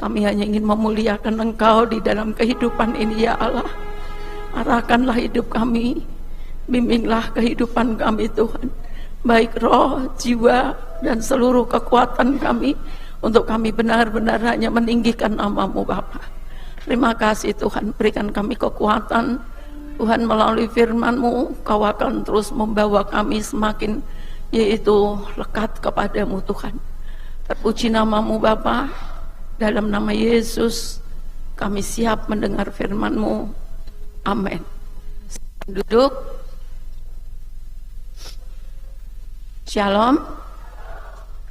Kami hanya ingin memuliakan Engkau di dalam kehidupan ini ya Allah. Arahkanlah hidup kami, bimbinglah kehidupan kami Tuhan, baik roh, jiwa, dan seluruh kekuatan kami, untuk kami benar-benar hanya meninggikan nama-Mu Bapa. Terima kasih Tuhan, berikan kami kekuatan Tuhan, melalui firman-Mu Kau akan terus membawa kami semakin yaitu lekat kepadamu Tuhan. Terpuji nama-Mu Bapa, dalam nama Yesus kami siap mendengar firman-Mu. Amin. Duduk. Shalom.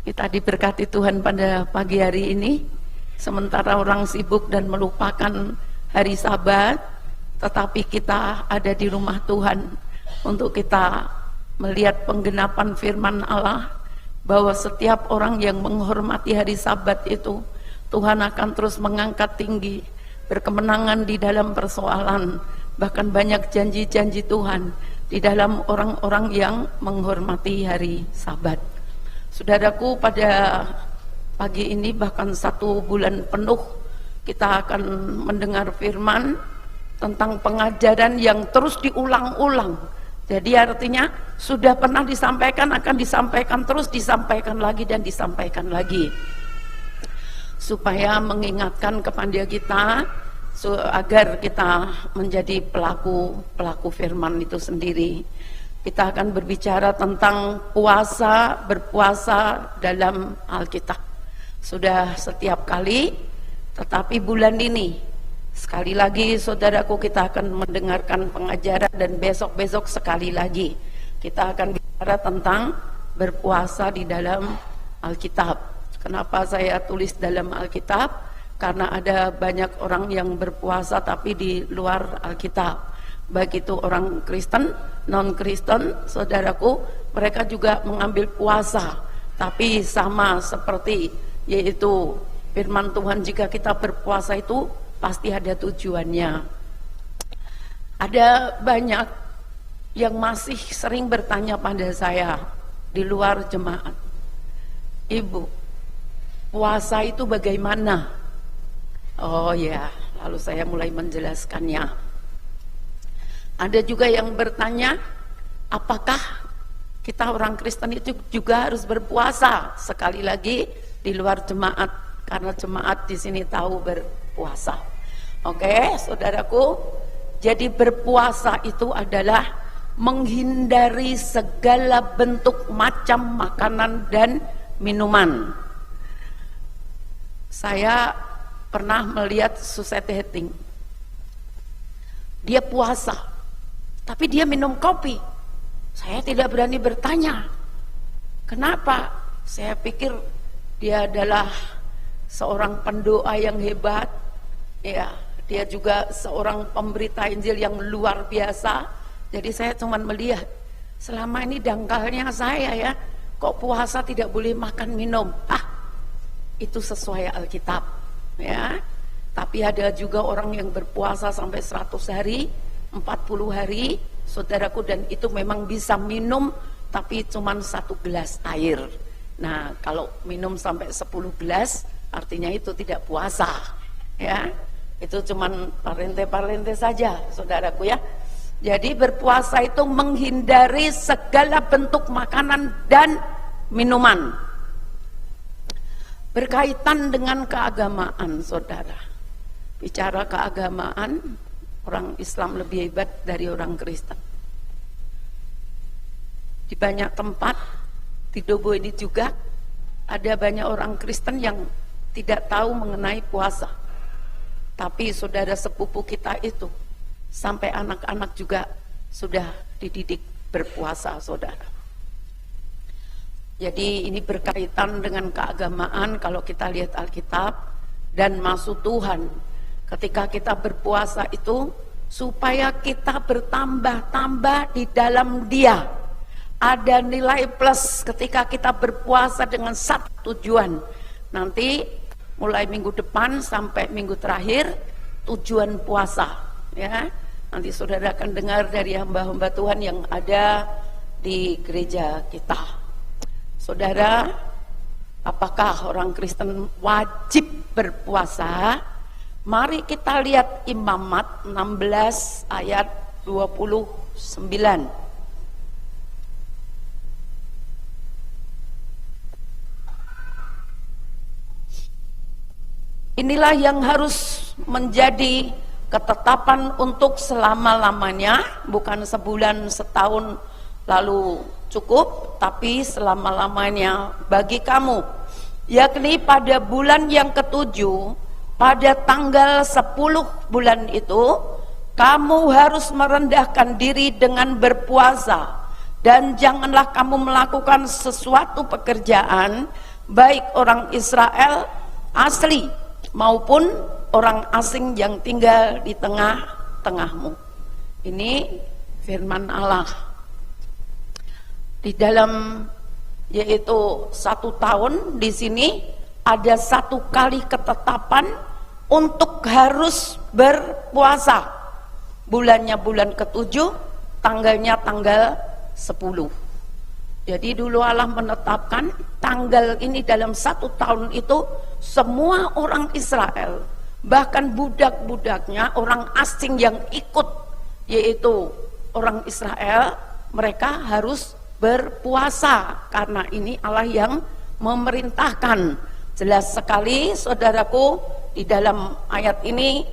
Kita diberkati Tuhan pada pagi hari ini. Sementara orang sibuk dan melupakan hari Sabat, tetapi kita ada di rumah Tuhan untuk kita melihat penggenapan firman Allah, bahwa setiap orang yang menghormati hari Sabat itu, Tuhan akan terus mengangkat tinggi, berkemenangan di dalam persoalan, bahkan banyak janji-janji Tuhan di dalam orang-orang yang menghormati hari Sabat. Saudaraku, pada pagi ini bahkan 1 bulan penuh kita akan mendengar firman tentang pengajaran yang terus diulang-ulang. Jadi artinya sudah pernah disampaikan, akan disampaikan terus, disampaikan lagi dan disampaikan lagi, supaya mengingatkan kepada kita agar kita menjadi pelaku firman itu sendiri. Kita akan berbicara tentang berpuasa dalam Alkitab. Sudah setiap kali, tetapi bulan ini sekali lagi saudaraku kita akan mendengarkan pengajaran, dan besok-besok sekali lagi kita akan bicara tentang berpuasa di dalam Alkitab. Kenapa saya tulis dalam Alkitab? Karena ada banyak orang yang berpuasa tapi di luar Alkitab. Baik itu orang Kristen, non-Kristen, saudaraku, mereka juga mengambil puasa, tapi sama seperti yaitu firman Tuhan, jika kita berpuasa itu pasti ada tujuannya. Ada banyak yang masih sering bertanya pada saya di luar jemaat, Ibu, puasa itu bagaimana? Oh ya, lalu saya mulai menjelaskannya. Ada juga yang bertanya, apakah kita orang Kristen itu juga harus berpuasa? Sekali lagi di luar jemaat, karena jemaat di sini tahu berpuasa. Oke, saudaraku, jadi berpuasa itu adalah menghindari segala bentuk macam makanan dan minuman. Saya pernah melihat Susette Hetting. Dia puasa, tapi dia minum kopi. Saya tidak berani bertanya, kenapa? Saya pikir dia adalah seorang pendoa yang hebat, ya, dia juga seorang pemberita Injil yang luar biasa. Jadi saya cuma melihat, selama ini dangkalnya saya ya, kok puasa tidak boleh makan minum. Itu sesuai Alkitab, ya. Tapi ada juga orang yang berpuasa sampai 100 hari, 40 hari, saudaraku, dan itu memang bisa minum, tapi cuma 1 gelas air. Nah, kalau minum sampai 10 gelas, artinya itu tidak puasa, ya. Itu cuman parente-parente saja, saudaraku ya. Jadi berpuasa itu menghindari segala bentuk makanan dan minuman. Berkaitan dengan keagamaan, saudara. Bicara keagamaan, orang Islam lebih hebat dari orang Kristen. Di banyak tempat, di Dobo ini juga ada banyak orang Kristen yang tidak tahu mengenai puasa. Tapi saudara sepupu kita itu, sampai anak-anak juga sudah dididik berpuasa, saudara. Jadi ini berkaitan dengan keagamaan. Kalau kita lihat Alkitab dan maksud Tuhan ketika kita berpuasa itu, supaya kita bertambah-tambah di dalam Dia. Ada nilai plus ketika kita berpuasa dengan satu tujuan. Nanti mulai minggu depan sampai minggu terakhir, tujuan puasa, ya. Nanti saudara akan dengar dari hamba-hamba Tuhan yang ada di gereja kita. Saudara, Apakah orang Kristen wajib berpuasa? Mari kita lihat Imamat 16 ayat 29. Inilah yang harus menjadi ketetapan untuk selama-lamanya, bukan sebulan, setahun lalu cukup, tapi selama-lamanya bagi kamu, yakni pada bulan yang ketujuh, pada tanggal 10 bulan itu, kamu harus merendahkan diri dengan berpuasa, dan janganlah kamu melakukan sesuatu pekerjaan, baik orang Israel asli maupun orang asing yang tinggal di tengah-tengahmu. Ini firman Allah. Di dalam yaitu 1 tahun, di sini ada 1 kali ketetapan untuk harus berpuasa. Bulannya bulan ke-7, tanggalnya tanggal 10. Jadi dulu Allah menetapkan tanggal ini dalam 1 tahun itu semua orang Israel, bahkan budak-budaknya, orang asing yang ikut yaitu orang Israel, mereka harus berpuasa karena ini Allah yang memerintahkan. Jelas sekali saudaraku, di dalam ayat ini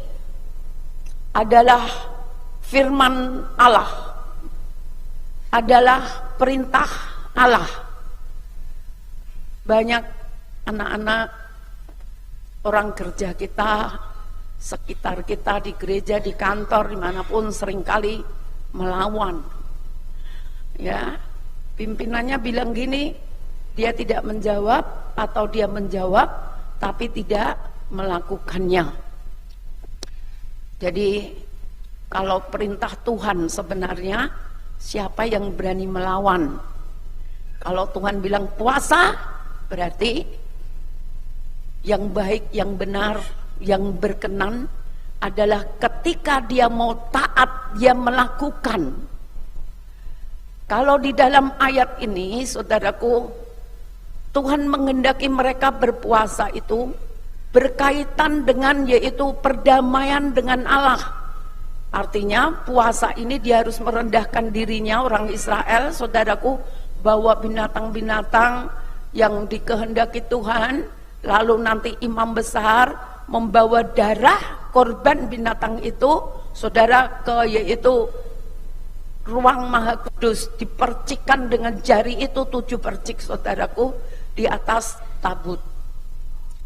adalah firman Allah, adalah perintah Allah. Banyak anak-anak orang kerja kita, sekitar kita, di gereja, di kantor, dimanapun seringkali melawan. Ya, pimpinannya bilang gini, dia tidak menjawab, atau dia menjawab tapi tidak melakukannya. Jadi kalau perintah Tuhan sebenarnya siapa yang berani melawan? Kalau Tuhan bilang puasa, berarti yang baik, yang benar, yang berkenan adalah ketika dia mau taat, dia melakukan. Kalau di dalam ayat ini, saudaraku, Tuhan menghendaki mereka berpuasa itu berkaitan dengan yaitu perdamaian dengan Allah. Artinya puasa ini dia harus merendahkan dirinya, orang Israel, saudaraku, bawa binatang-binatang yang dikehendaki Tuhan, lalu nanti imam besar membawa darah korban binatang itu, saudara, ke yaitu ruang Maha Kudus, dipercikkan dengan jari itu 7 percik, saudaraku, di atas tabut.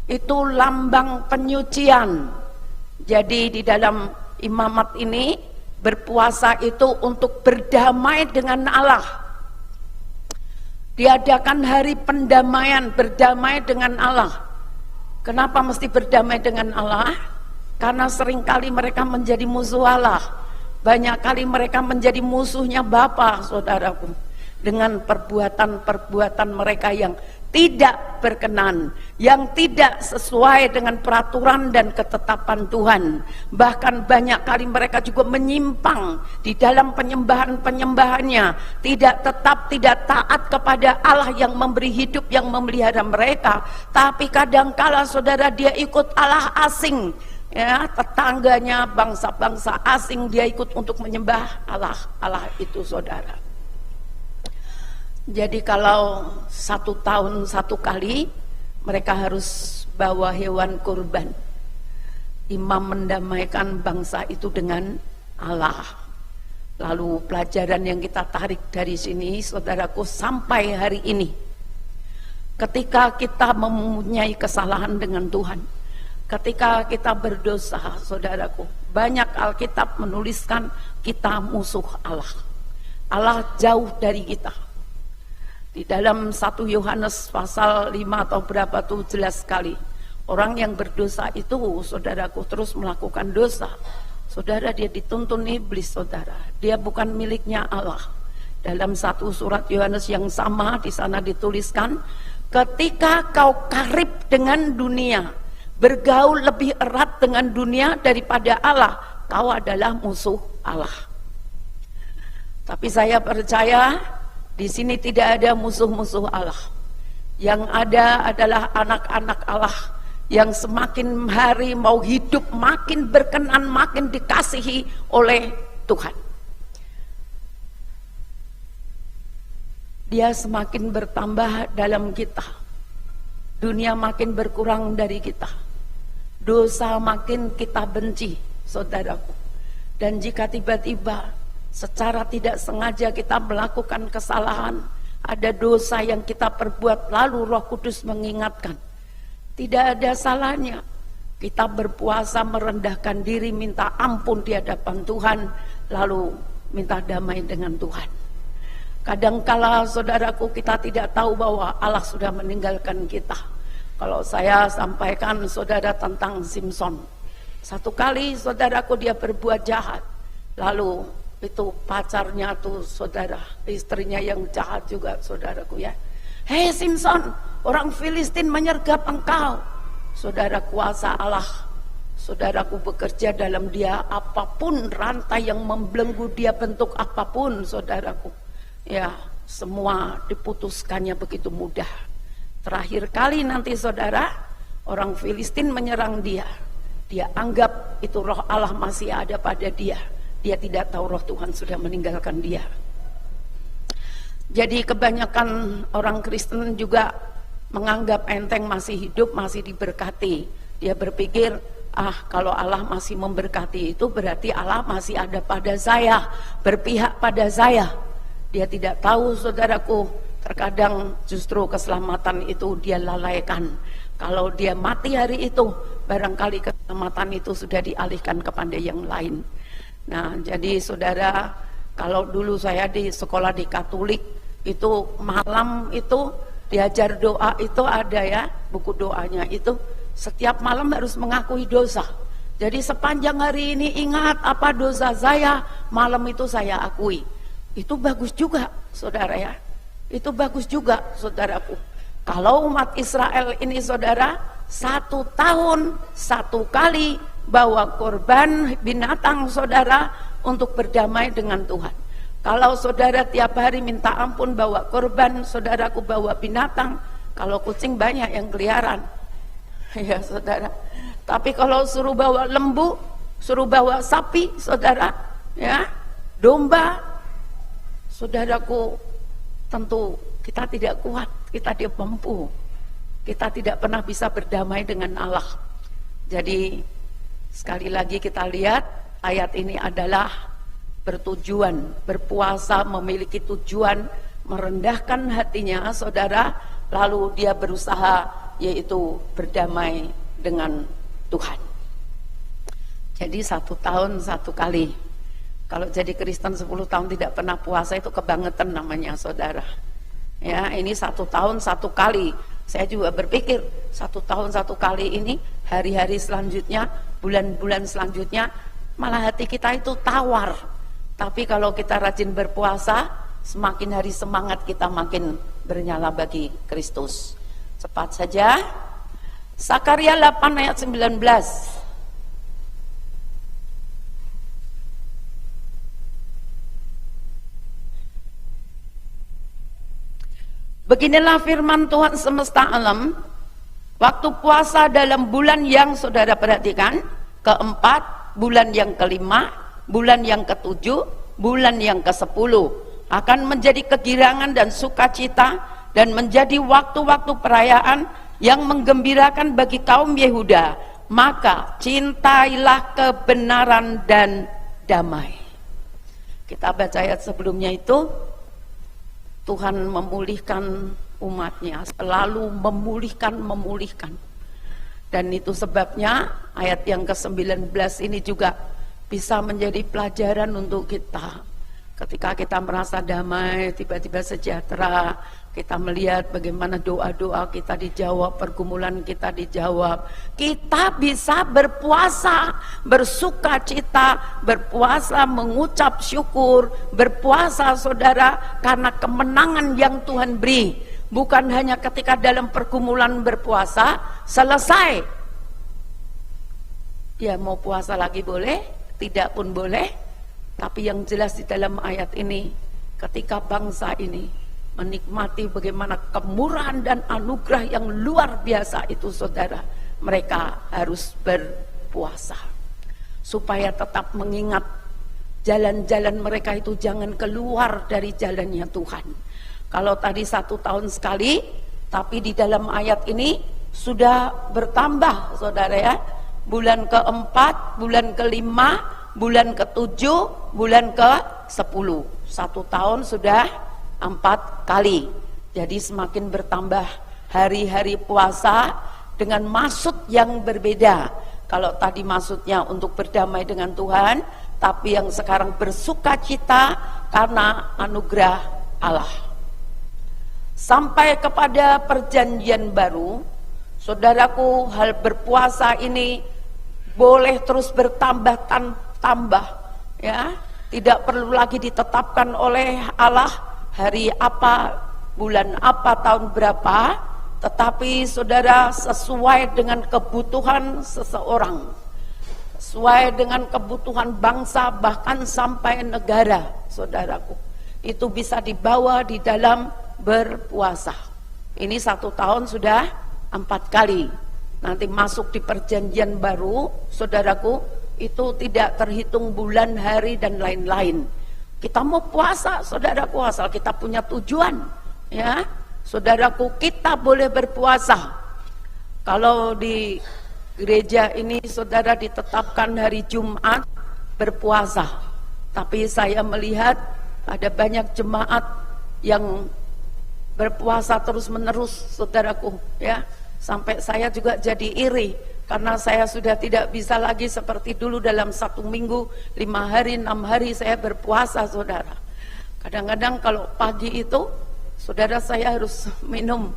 Itu lambang penyucian. Jadi di dalam imamat ini berpuasa itu untuk berdamai dengan Allah. Diadakan hari pendamaian, berdamai dengan Allah. Kenapa mesti berdamai dengan Allah? Karena seringkali mereka menjadi musuh Allah. Banyak kali mereka menjadi musuhnya Bapa, saudaraku, dengan perbuatan-perbuatan mereka yang tidak berkenan, yang tidak sesuai dengan peraturan dan ketetapan Tuhan. Bahkan banyak kali mereka juga menyimpang di dalam penyembahan-penyembahannya, tidak tetap, tidak taat kepada Allah yang memberi hidup, yang memelihara mereka. Tapi kadangkala saudara, dia ikut Allah asing, ya, tetangganya, bangsa-bangsa asing, dia ikut untuk menyembah Allah itu, saudara. Jadi kalau 1 tahun 1 kali mereka harus bawa hewan kurban. Imam mendamaikan bangsa itu dengan Allah. Lalu pelajaran yang kita tarik dari sini, saudaraku, sampai hari ini, ketika kita mempunyai kesalahan dengan Tuhan, ketika kita berdosa, saudaraku, banyak Alkitab menuliskan kita musuh Allah. Allah jauh dari kita. Di dalam 1 Yohanes pasal 5 atau berapa tuh jelas sekali. Orang yang berdosa itu, saudaraku, terus melakukan dosa. Saudara, dia dituntun iblis, saudara. Dia bukan miliknya Allah. Dalam 1 surat Yohanes yang sama, di sana dituliskan, ketika kau karib dengan dunia, bergaul lebih erat dengan dunia daripada Allah, kau adalah musuh Allah. Tapi saya percaya di sini tidak ada musuh-musuh Allah. Yang ada adalah anak-anak Allah yang semakin hari mau hidup makin berkenan, makin dikasihi oleh Tuhan. Dia semakin bertambah dalam kita. Dunia makin berkurang dari kita. Dosa makin kita benci, saudaraku. Dan jika tiba-tiba secara tidak sengaja kita melakukan kesalahan, ada dosa yang kita perbuat, lalu Roh Kudus mengingatkan, tidak ada salahnya kita berpuasa, merendahkan diri, minta ampun di hadapan Tuhan, lalu minta damai dengan Tuhan. Kadangkala saudaraku, kita tidak tahu bahwa Allah sudah meninggalkan kita. Kalau saya sampaikan saudara tentang Simpson, satu kali saudaraku dia berbuat jahat, lalu itu pacarnya tuh saudara, istrinya yang jahat juga saudaraku ya. Hei Simpson, orang Filistin menyergap engkau. Saudara, kuasa Allah, saudaraku, bekerja dalam dia. Apapun rantai yang membelenggu dia, bentuk apapun saudaraku, ya semua diputuskannya begitu mudah. Terakhir kali nanti saudara, orang Filistin menyerang dia, dia anggap itu roh Allah masih ada pada dia. Dia tidak tahu roh Tuhan sudah meninggalkan dia. Jadi kebanyakan orang Kristen juga menganggap enteng masih hidup, masih diberkati. Dia berpikir, kalau Allah masih memberkati itu berarti Allah masih ada pada saya, berpihak pada saya. Dia tidak tahu saudaraku, terkadang justru keselamatan itu dia lalaikan. Kalau dia mati hari itu, barangkali keselamatan itu sudah dialihkan kepada yang lain. Nah, jadi saudara, kalau dulu saya di sekolah di Katolik, itu malam itu diajar doa, itu ada ya, buku doanya itu, setiap malam harus mengakui dosa. Jadi sepanjang hari ini ingat apa dosa saya, malam itu saya akui. Itu bagus juga saudara ya, itu bagus juga saudaraku. Kalau umat Israel ini saudara, 1 tahun 1 kali bawa korban binatang saudara untuk berdamai dengan Tuhan. Kalau saudara tiap hari minta ampun bawa korban, saudaraku bawa binatang. Kalau kucing banyak yang keliaran ya saudara, tapi kalau suruh bawa lembu, suruh bawa sapi saudara ya, domba, saudaraku, tentu kita tidak kuat, kita tidak mampu, kita tidak pernah bisa berdamai dengan Allah. Jadi sekali lagi kita lihat ayat ini adalah bertujuan, berpuasa memiliki tujuan merendahkan hatinya saudara, lalu dia berusaha yaitu berdamai dengan Tuhan. Jadi 1 tahun 1 kali. Kalau jadi Kristen 10 tahun tidak pernah puasa itu kebangetan namanya saudara. Ya, ini 1 tahun 1 kali. Saya juga berpikir 1 tahun 1 kali ini, hari-hari selanjutnya, bulan-bulan selanjutnya, malah hati kita itu tawar. Tapi kalau kita rajin berpuasa, semakin hari semangat kita makin bernyala bagi Kristus. Cepat saja, Sakaria 8 ayat 19. Beginilah firman Tuhan semesta alam, waktu puasa dalam bulan yang saudara perhatikan, keempat, bulan yang kelima, bulan yang ketujuh, bulan yang ke-10, akan menjadi kegirangan dan sukacita dan menjadi waktu-waktu perayaan yang menggembirakan bagi kaum Yehuda. Maka cintailah kebenaran dan damai. Kita baca ayat sebelumnya itu, Tuhan memulihkan umatnya, selalu memulihkan. Dan itu sebabnya ayat yang ke-19 ini juga bisa menjadi pelajaran untuk kita. Ketika kita merasa damai, tiba-tiba sejahtera, kita melihat bagaimana doa-doa kita dijawab, pergumulan kita dijawab. Kita bisa berpuasa, bersuka cita, berpuasa mengucap syukur, berpuasa saudara karena kemenangan yang Tuhan beri. Bukan hanya ketika dalam pergumulan berpuasa, selesai. Ya mau puasa lagi boleh, tidak pun boleh. Tapi yang jelas di dalam ayat ini, ketika bangsa ini menikmati bagaimana kemurahan dan anugerah yang luar biasa itu, saudara. Mereka harus berpuasa supaya tetap mengingat jalan-jalan mereka itu jangan keluar dari jalannya Tuhan. Kalau tadi 1 tahun sekali, tapi di dalam ayat ini sudah bertambah, saudara ya. Bulan ke-4, bulan ke-5, bulan ke-7, bulan ke-10. 1 tahun sudah 4 kali. Jadi semakin bertambah hari-hari puasa dengan maksud yang berbeda. Kalau tadi maksudnya untuk berdamai dengan Tuhan, tapi yang sekarang bersukacita karena anugerah Allah. Sampai kepada perjanjian baru, saudaraku, hal berpuasa ini boleh terus bertambah ya. Tidak perlu lagi ditetapkan oleh Allah hari apa, bulan apa, tahun berapa, tetapi saudara sesuai dengan kebutuhan seseorang, sesuai dengan kebutuhan bangsa, bahkan sampai negara, saudaraku, itu bisa dibawa di dalam berpuasa. Ini 1 tahun sudah 4 kali. Nanti masuk di perjanjian baru, saudaraku, itu tidak terhitung bulan, hari, dan lain-lain. Kita mau puasa, saudaraku, asal kita punya tujuan, ya, saudaraku, kita boleh berpuasa. Kalau di gereja ini, saudara, ditetapkan hari Jumat berpuasa, tapi saya melihat ada banyak jemaat yang berpuasa terus-menerus, saudaraku, ya. Sampai saya juga jadi iri, karena saya sudah tidak bisa lagi seperti dulu dalam 1 minggu 5 hari, 6 hari saya berpuasa, saudara. Kadang-kadang kalau pagi itu, saudara, saya harus minum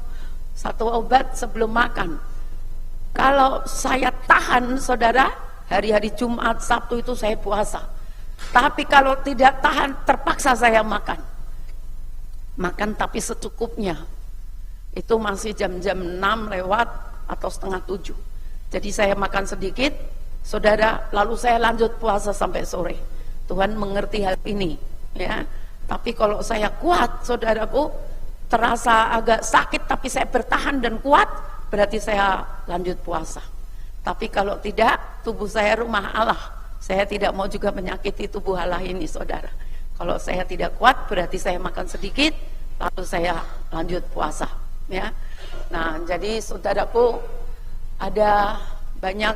1 obat sebelum makan. Kalau saya tahan, saudara, hari-hari Jumat, Sabtu itu saya puasa. Tapi kalau tidak tahan, terpaksa saya makan. Makan tapi secukupnya. Itu masih jam-jam 6 lewat atau setengah 7. Jadi saya makan sedikit, saudara, lalu saya lanjut puasa sampai sore. Tuhan mengerti hal ini, ya. Tapi kalau saya kuat, saudaraku, terasa agak sakit tapi saya bertahan dan kuat, berarti saya lanjut puasa. Tapi kalau tidak, tubuh saya rumah Allah. Saya tidak mau juga menyakiti tubuh Allah ini, saudara. Kalau saya tidak kuat, berarti saya makan sedikit, lalu saya lanjut puasa. Ya, nah jadi saudaraku, ada banyak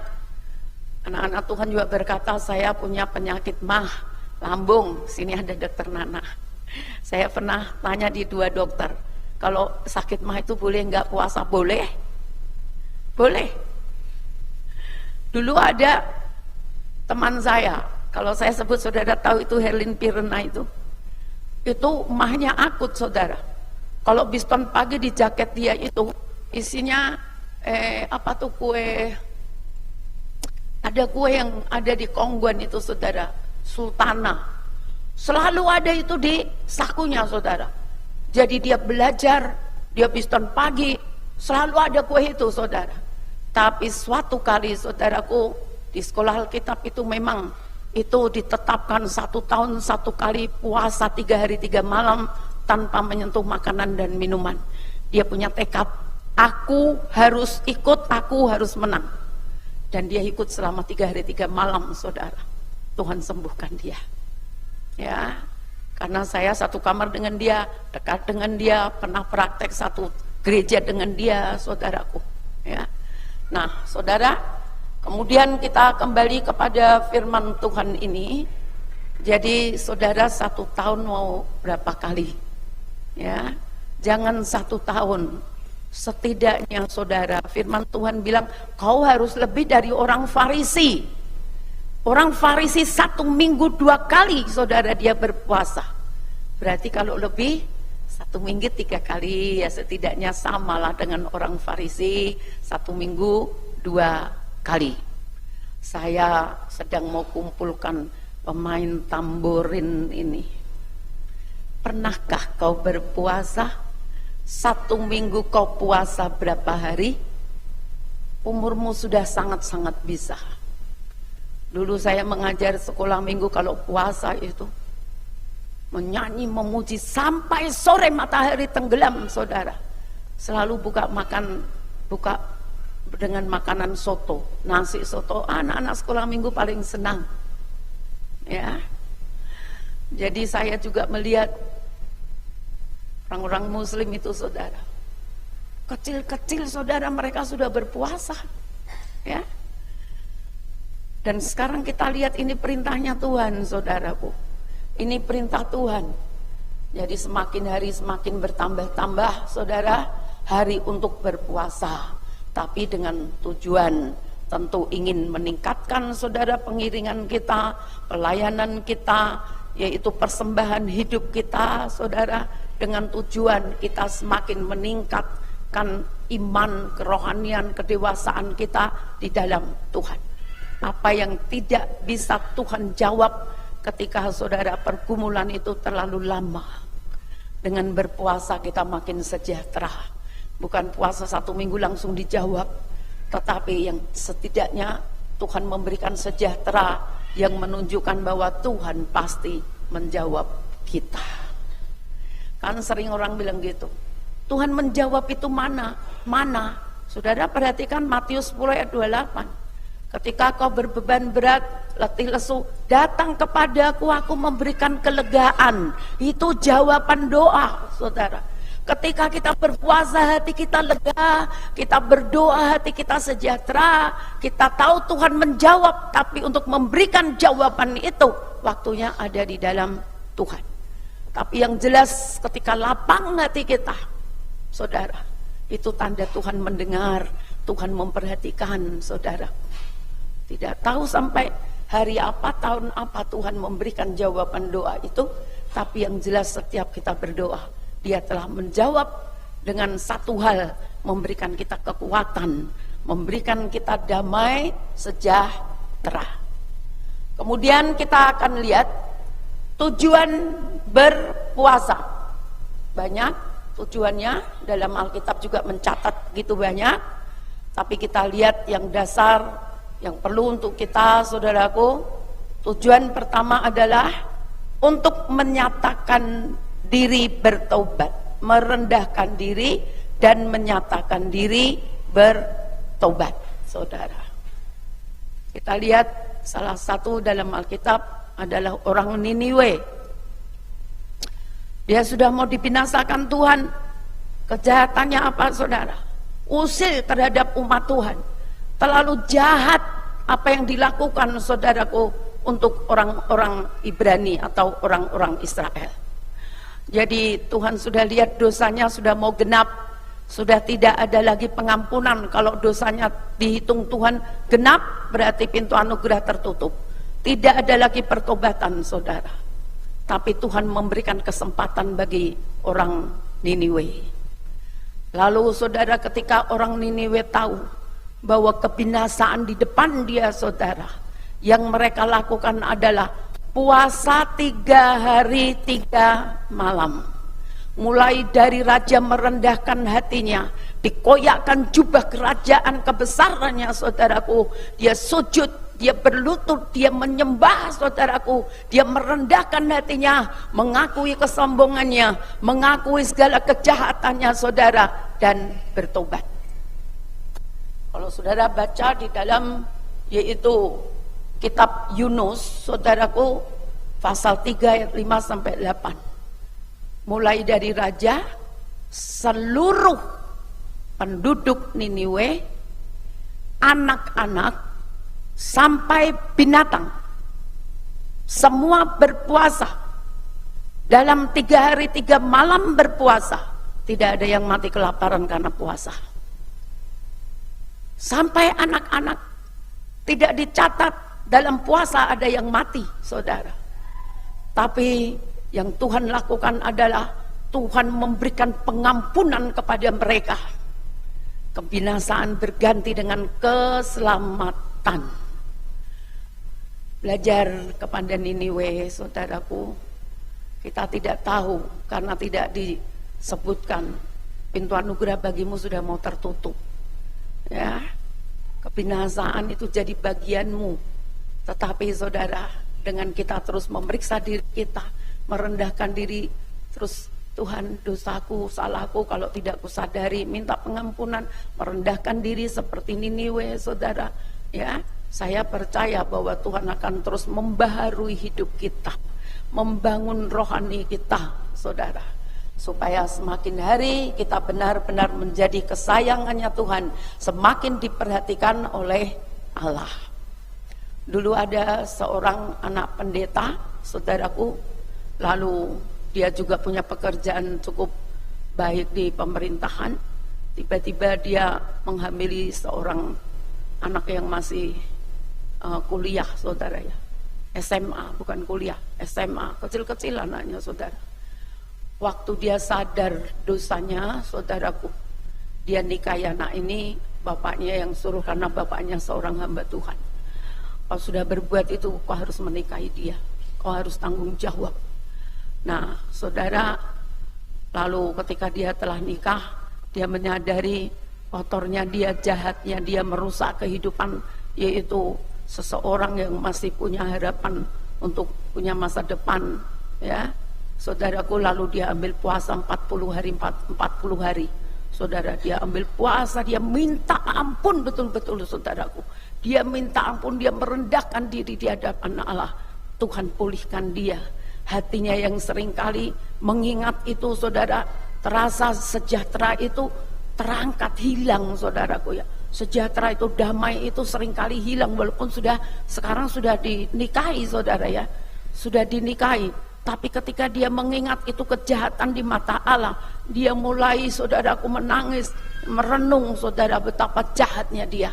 anak-anak Tuhan juga berkata, saya punya penyakit mah, lambung. Sini ada dokter Nana. Saya pernah tanya di 2 dokter, kalau sakit mah itu boleh nggak puasa? Boleh, boleh. Dulu ada teman saya, kalau saya sebut saudara tahu itu Herlin Pirena itu mahnya akut, saudara. Kalau biston pagi di jaket dia itu isinya apa tuh, kue, ada kue yang ada di Kongguan itu, saudara, Sultana, selalu ada itu di sakunya, saudara. Jadi dia belajar, dia biston pagi, selalu ada kue itu, saudara. Tapi suatu kali, saudaraku, di sekolah Alkitab itu memang itu ditetapkan 1 tahun 1 kali puasa 3 hari 3 malam tanpa menyentuh makanan dan minuman. Dia punya tekad, aku harus ikut, aku harus menang. Dan dia ikut selama 3 hari 3 malam, saudara. Tuhan sembuhkan dia. Ya, karena saya satu kamar dengan dia, dekat dengan dia, pernah praktek satu gereja dengan dia, saudaraku. Ya, nah, saudara, kemudian kita kembali kepada firman Tuhan ini. Jadi, saudara, 1 tahun mau berapa kali? Ya, jangan 1 tahun. Setidaknya, saudara, firman Tuhan bilang, kau harus lebih dari orang Farisi. Orang Farisi 1 minggu 2 kali, saudara, dia berpuasa. Berarti kalau lebih 1 minggu 3 kali, ya setidaknya samalah dengan orang Farisi 1 minggu 2 kali. Saya sedang mau kumpulkan pemain tamborin ini. Pernahkah kau berpuasa? 1 minggu kau puasa berapa hari? Umurmu sudah sangat-sangat bisa. Dulu saya mengajar sekolah minggu, kalau puasa itu menyanyi, memuji sampai sore matahari tenggelam, saudara. Selalu buka dengan makanan soto, nasi soto. Anak-anak sekolah minggu paling senang, ya. Jadi saya juga melihat orang-orang Muslim itu, saudara, kecil-kecil, saudara, mereka sudah berpuasa, ya. Dan sekarang kita lihat ini perintahnya Tuhan, saudaraku. Ini perintah Tuhan. Jadi semakin hari semakin bertambah-tambah, saudara, hari untuk berpuasa. Tapi dengan tujuan tentu ingin meningkatkan, saudara, pengiringan kita, pelayanan kita, yaitu persembahan hidup kita, saudara, dengan tujuan kita semakin meningkatkan iman, kerohanian, kedewasaan kita di dalam Tuhan. Apa yang tidak bisa Tuhan jawab ketika, saudara, pergumulan itu terlalu lama. Dengan berpuasa kita makin sejahtera. Bukan puasa 1 minggu langsung dijawab, tetapi yang setidaknya Tuhan memberikan sejahtera yang menunjukkan bahwa Tuhan pasti menjawab kita. Kan sering orang bilang gitu, Tuhan menjawab itu mana? Mana? Saudara perhatikan Matius 10 ayat 28. Ketika kau berbeban berat, letih lesu, datang kepadaku, aku memberikan kelegaan. Itu jawaban doa, saudara. Ketika kita berpuasa, hati kita lega, kita berdoa, hati kita sejahtera, kita tahu Tuhan menjawab. Tapi untuk memberikan jawaban itu, waktunya ada di dalam Tuhan. Tapi yang jelas ketika lapang hati kita, saudara, itu tanda Tuhan mendengar, Tuhan memperhatikan, saudara. Tidak tahu sampai hari apa, tahun apa Tuhan memberikan jawaban doa itu, tapi yang jelas setiap kita berdoa, Dia telah menjawab dengan satu hal, memberikan kita kekuatan, memberikan kita damai, sejahtera. Kemudian kita akan lihat tujuan berpuasa. Banyak tujuannya, dalam Alkitab juga mencatat gitu banyak, tapi kita lihat yang dasar, yang perlu untuk kita, saudaraku. Tujuan pertama adalah untuk menyatakan diri bertobat, merendahkan diri dan menyatakan diri bertobat, saudara. Kita lihat salah satu dalam Alkitab adalah orang Niniwe. Dia sudah mau dibinasakan Tuhan. Kejahatannya apa, saudara? Usil terhadap umat Tuhan. Terlalu jahat apa yang dilakukan, saudaraku, untuk orang-orang Ibrani atau orang-orang Israel. Jadi Tuhan sudah lihat dosanya sudah mau genap, sudah tidak ada lagi pengampunan. Kalau dosanya dihitung Tuhan genap, berarti pintu anugerah tertutup. Tidak ada lagi pertobatan, saudara. Tapi Tuhan memberikan kesempatan bagi orang Niniwe. Lalu, saudara, ketika orang Niniwe tahu bahwa kebinasaan di depan dia, saudara, yang mereka lakukan adalah puasa 3 hari 3 malam. Mulai dari raja merendahkan hatinya, dikoyakkan jubah kerajaan kebesarannya, saudaraku, dia sujud, dia berlutut, dia menyembah, saudaraku, dia merendahkan hatinya, mengakui kesombongannya, mengakui segala kejahatannya, saudara, dan bertobat. Kalau saudara baca di dalam, yaitu kitab Yunus, saudaraku, pasal 3 ayat 5 sampai 8. Mulai dari raja, seluruh penduduk Niniwe, anak-anak, sampai binatang, semua berpuasa. Dalam 3 hari 3 malam berpuasa. Tidak ada yang mati kelaparan karena puasa. Sampai anak-anak, tidak dicatat dalam puasa ada yang mati, saudara. Tapi yang Tuhan lakukan adalah Tuhan memberikan pengampunan kepada mereka. Kebinasaan berganti dengan keselamatan. Belajar kepada Niniwe, saudaraku. Kita tidak tahu karena tidak disebutkan pintu anugerah bagimu sudah mau tertutup. Ya, kebinasaan itu jadi bagianmu. Tetapi saudara, dengan kita terus memeriksa diri kita, merendahkan diri, terus Tuhan, dosaku, salahku, kalau tidak kusadari, minta pengampunan, merendahkan diri seperti Niniwe, saudara. Ya, saya percaya bahwa Tuhan akan terus membaharui hidup kita, membangun rohani kita, saudara, supaya semakin hari kita benar-benar menjadi kesayangannya Tuhan, semakin diperhatikan oleh Allah. Dulu ada seorang anak pendeta, saudaraku, lalu dia juga punya pekerjaan cukup baik di pemerintahan. Tiba-tiba dia menghamili seorang anak yang masih kuliah, saudara ya. SMA, bukan kuliah, SMA, kecil-kecil anaknya, saudara. Waktu dia sadar dosanya, saudaraku, dia nikahi anak ini, bapaknya yang suruh karena bapaknya seorang hamba Tuhan. Kau sudah berbuat itu, kau harus menikahi dia, kau harus tanggung jawab. Nah, saudara, lalu ketika dia telah nikah, dia menyadari kotornya dia, jahatnya dia, merusak kehidupan, yaitu seseorang yang masih punya harapan untuk punya masa depan, ya. Saudaraku, lalu dia ambil puasa 40 hari. Saudara, dia ambil puasa, dia minta ampun betul-betul, saudaraku. Dia minta ampun, dia merendahkan diri di hadapan Allah. Tuhan pulihkan dia. Hatinya yang seringkali mengingat itu, saudara, terasa sejahtera itu terangkat, hilang, saudaraku ya. Sejahtera itu, damai itu seringkali hilang, walaupun sekarang sudah dinikahi, saudara ya. Sudah dinikahi, tapi ketika dia mengingat itu kejahatan di mata Allah, dia mulai, saudaraku, menangis, merenung, saudara, betapa jahatnya dia.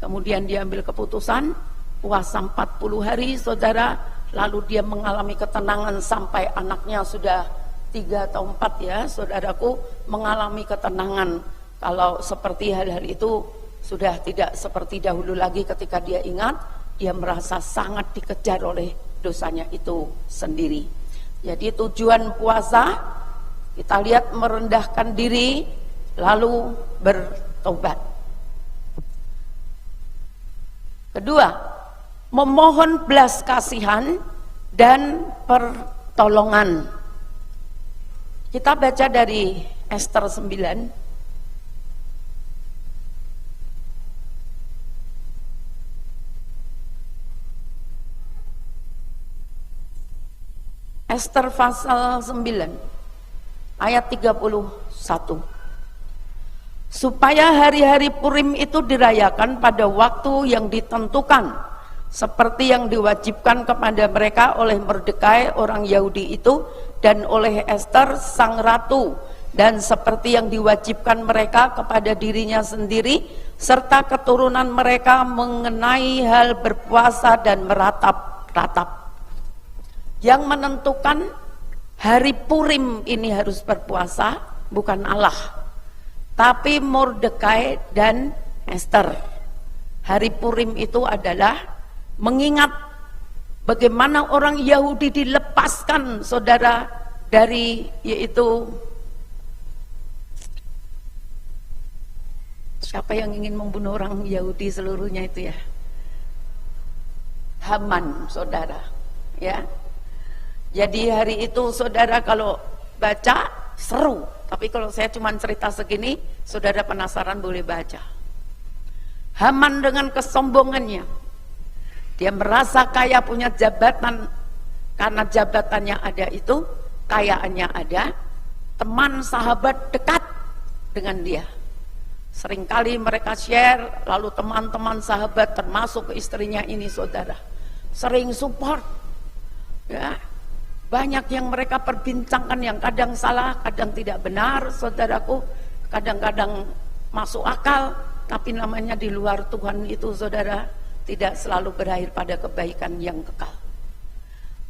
Kemudian dia ambil keputusan puasa 40 hari, saudara. Lalu dia mengalami ketenangan sampai anaknya sudah 3 atau 4 ya, saudaraku, mengalami ketenangan. Kalau seperti hal-hal itu sudah tidak seperti dahulu lagi ketika dia ingat, dia merasa sangat dikejar oleh dosanya itu sendiri. Jadi tujuan puasa, kita lihat, merendahkan diri, lalu bertobat. Kedua, memohon belas kasihan dan pertolongan. Kita baca dari Ester 9. Ester pasal 9 ayat 31. Supaya hari-hari Purim itu dirayakan pada waktu yang ditentukan, seperti yang diwajibkan kepada mereka oleh Mordekai orang Yahudi itu, dan oleh Ester sang ratu, dan seperti yang diwajibkan mereka kepada dirinya sendiri serta keturunan mereka mengenai hal berpuasa dan meratap-ratap. Yang menentukan hari Purim ini harus berpuasa bukan Allah, tapi Mordekai dan Ester. Hari Purim itu adalah mengingat bagaimana orang Yahudi dilepaskan, saudara, dari, yaitu, siapa yang ingin membunuh orang Yahudi seluruhnya itu ya? Haman, saudara, ya. Jadi hari itu, saudara, kalau baca seru, tapi kalau saya cuma cerita segini, saudara penasaran boleh baca. Haman dengan kesombongannya, dia merasa kaya, punya jabatan, karena jabatannya ada itu, kayaannya ada, teman sahabat dekat dengan dia. Seringkali mereka share, lalu teman-teman sahabat termasuk istrinya ini, saudara, sering support, ya. Banyak yang mereka perbincangkan, yang kadang salah, kadang tidak benar, saudaraku, kadang-kadang masuk akal, tapi namanya di luar Tuhan itu, saudara, tidak selalu berakhir pada kebaikan yang kekal.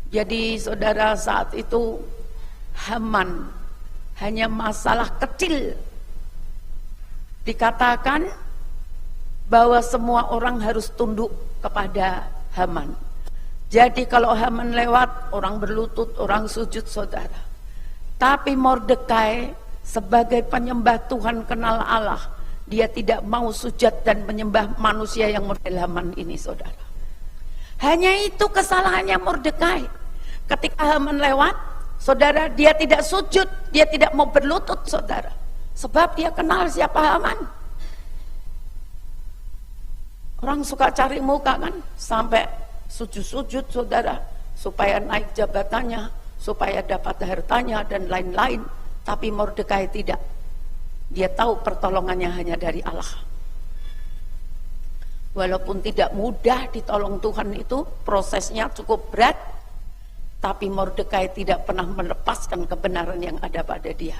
Jadi, saudara, saat itu Haman hanya masalah kecil. Dikatakan bahwa semua orang harus tunduk kepada Haman. Jadi kalau Haman lewat, orang berlutut, orang sujud, saudara. Tapi Mordekai sebagai penyembah Tuhan, kenal Allah, dia tidak mau sujud dan menyembah manusia yang model Haman ini, saudara. Hanya itu kesalahannya Mordekai. Ketika Haman lewat, saudara, dia tidak sujud, dia tidak mau berlutut, saudara. Sebab dia kenal siapa Haman. Orang suka cari muka kan, sampai sujud-sujud, saudara, supaya naik jabatannya, supaya dapat hartanya dan lain-lain. Tapi Mordekai tidak. Dia tahu pertolongannya hanya dari Allah. Walaupun tidak mudah ditolong Tuhan itu, prosesnya cukup berat, tapi Mordekai tidak pernah melepaskan kebenaran yang ada pada dia.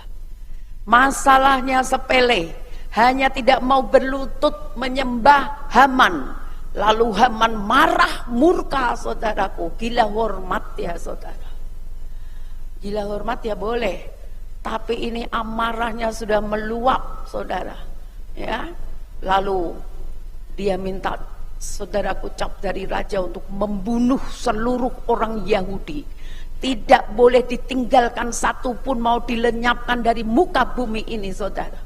Masalahnya sepele, hanya tidak mau berlutut menyembah Haman. Lalu Haman marah, murka, saudaraku. Gila hormat ya, saudara. Gila hormat ya boleh, tapi ini amarahnya sudah meluap, saudara. Ya, lalu dia minta, saudaraku, cap dari raja untuk membunuh seluruh orang Yahudi. Tidak boleh ditinggalkan satu pun, mau dilenyapkan dari muka bumi ini, saudara.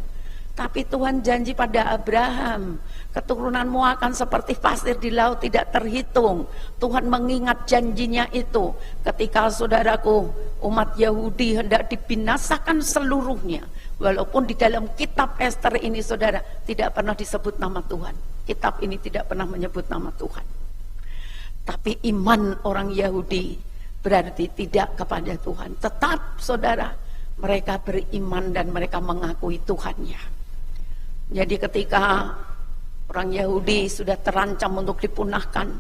Tapi Tuhan janji pada Abraham, keturunanmu akan seperti pasir di laut, tidak terhitung. Tuhan mengingat janjinya itu ketika, saudaraku, umat Yahudi hendak dibinasakan seluruhnya. Walaupun di dalam kitab Ester ini, saudara, tidak pernah disebut nama Tuhan. Kitab ini tidak pernah menyebut nama Tuhan. Tapi iman orang Yahudi berarti tidak kepada Tuhan. Tetap, saudara, mereka beriman dan mereka mengakui Tuhannya. Jadi ketika orang Yahudi sudah terancam untuk dipunahkan,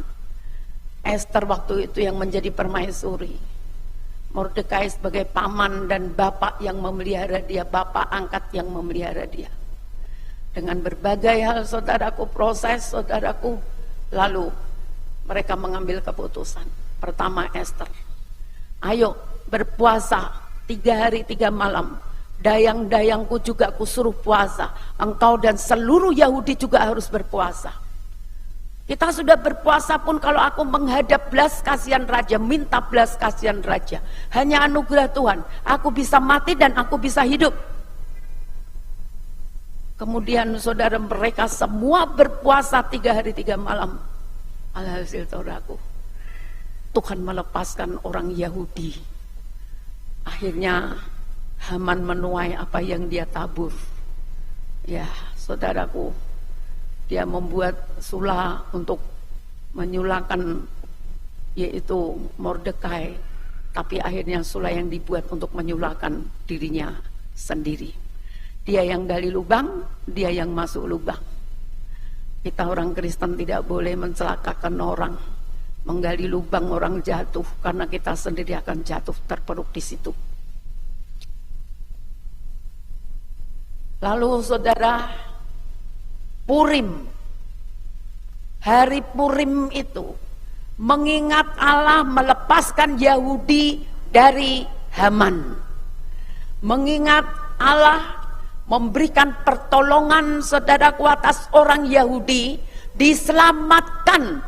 Ester waktu itu yang menjadi permaisuri. Mordekai sebagai paman dan bapak yang memelihara dia, bapak angkat yang memelihara dia. Dengan berbagai hal, saudaraku, proses, saudaraku, lalu mereka mengambil keputusan. Pertama, Ester, ayo berpuasa 3 hari 3 malam. Dayang-dayangku juga kusuruh puasa. Engkau dan seluruh Yahudi juga harus berpuasa. Kita sudah berpuasa pun kalau aku menghadap belas kasihan raja, minta belas kasihan raja, hanya anugerah Tuhan, aku bisa mati dan aku bisa hidup. Kemudian saudara, mereka semua berpuasa 3 hari 3 malam. Alhasil, saudaraku, Tuhan melepaskan orang Yahudi. Akhirnya Haman menuai apa yang dia tabur. Ya, saudaraku, dia membuat sula untuk menyulakan, yaitu Mordekai. Tapi akhirnya sula yang dibuat untuk menyulakan dirinya sendiri. Dia yang gali lubang, dia yang masuk lubang. Kita orang Kristen tidak boleh mencelakakan orang, menggali lubang orang jatuh, karena kita sendiri akan jatuh terperuk di situ. Lalu, saudara, Purim, hari Purim itu mengingat Allah melepaskan Yahudi dari Haman, mengingat Allah memberikan pertolongan, saudaraku, atas orang Yahudi, diselamatkan.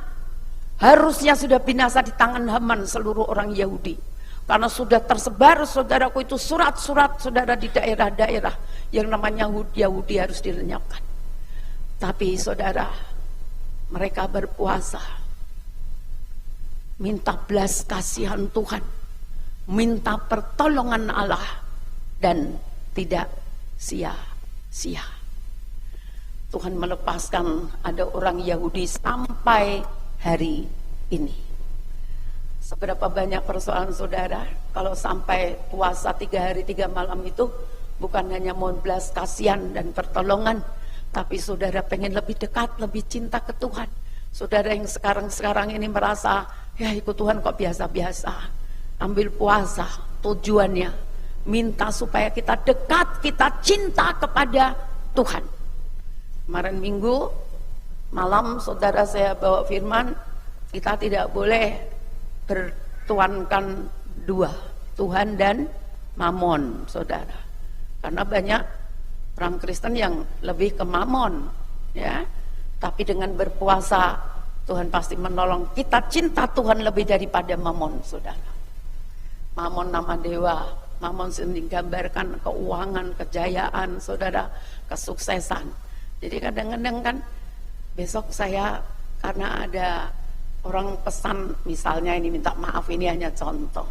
Harusnya sudah binasa di tangan Haman seluruh orang Yahudi, karena sudah tersebar, saudaraku, itu surat-surat, saudara, di daerah-daerah yang namanya Yahudi harus dilenyapkan. Tapi, saudara, mereka berpuasa, minta belas kasihan Tuhan, minta pertolongan Allah, dan tidak sia-sia. Tuhan melepaskan ada orang Yahudi sampai hari ini. Seberapa banyak persoalan, saudara, kalau sampai puasa 3 hari 3 malam itu bukan hanya mohon belas kasihan dan pertolongan, tapi saudara pengen lebih dekat, lebih cinta ke Tuhan. Saudara yang sekarang ini merasa, ya ikut Tuhan kok biasa-biasa. Ambil puasa, tujuannya minta supaya kita dekat, kita cinta kepada Tuhan. Kemarin Minggu malam, saudara, saya bawa firman, kita tidak boleh bertuankan dua, Tuhan dan Mamon, saudara. Karena banyak orang Kristen yang lebih ke Mamon, ya. Tapi dengan berpuasa, Tuhan pasti menolong. Kita cinta Tuhan lebih daripada Mamon, saudara. Mamon nama dewa, Mamon sendiri gambarkan keuangan, kejayaan, saudara, kesuksesan. Jadi kadang-kadang kan, besok saya karena ada orang pesan, misalnya ini minta maaf, ini hanya contoh.